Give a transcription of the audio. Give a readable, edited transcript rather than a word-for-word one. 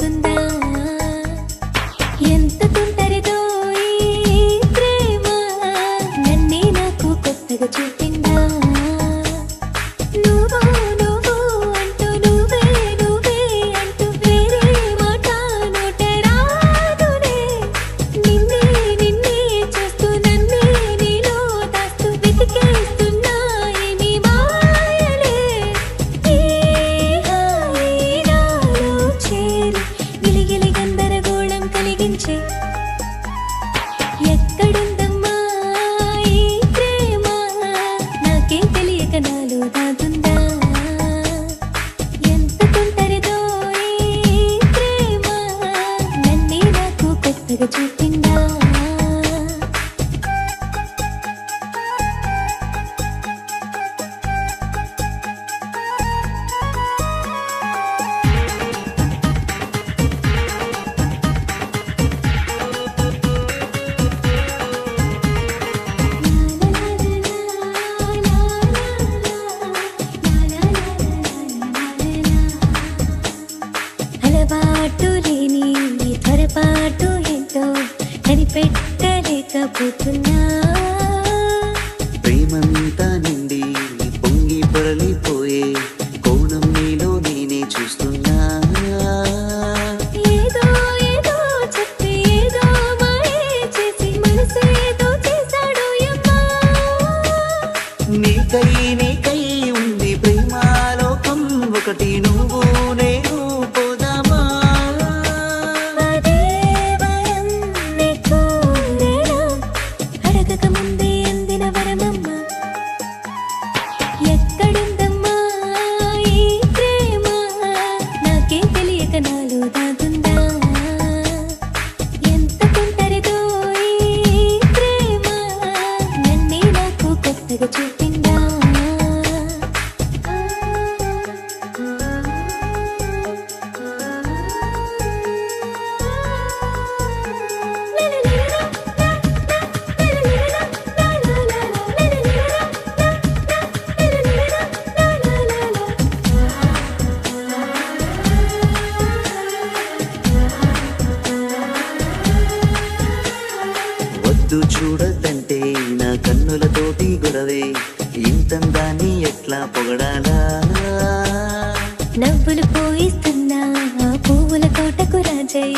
దాగుందా ఎంత తుంటరిదో ఈ ప్రేమ నన్నే నాకు కొత్తగా చూపిందా నువ్వు నువ్వు అంటూ నువ్వే నువ్వే అంటూ వేరే మాట నోట రాదునే నిన్నే నిన్నే చూస్తూ నన్నే నీలో దాస్తూ వెతికేస్తున్నా ఏమి మాయలే ఈ హాయి నాలో చేరి గిలిగిలి గందరగోళం కలిగించే ఎక్కడుందమ్మా ఈ ప్రేమ నాకేం తెలియక నాలో దాగుందా ఎంత తుంటరిదో ఈ ప్రేమ నన్నే నాకు కొత్తగా చూపిందా అలవాటు లేని ఈ త్వరపాటు ఏంటో కనిపెట్టలేకపోతున్నా ప్రేమంతా నిండి పొంగి పొరలిపోయే కోణం నీలో నేనే చూస్తున్నా ఏదో ఏదో చెప్పి ఏదో మాయే చేసి మనసేదో చేశాడు యమ్మా నీకై ఉంది ప్రేమాలోకం ఒకటి నువ్వు నేను పోదామా అదే వరం నీ కోరేనా అడగక ముందే అందిన వరమమ్మ ఎక్కడుందమ్మా ఈ ప్రేమ నాకేం తెలియక నాలో దాగుందా ఎంత తుంటరిదో ఈ ప్రేమ నన్నే నాకు కొత్తగా చూపిందా వద్దు చూడద్దంటే నా కన్నులతోటి గొడవే ఇంతందాన్ని ఎట్లా పొగడాలా నవ్వులు పోయిస్తున్నా ఆ పువ్వుల తోటకు రాజై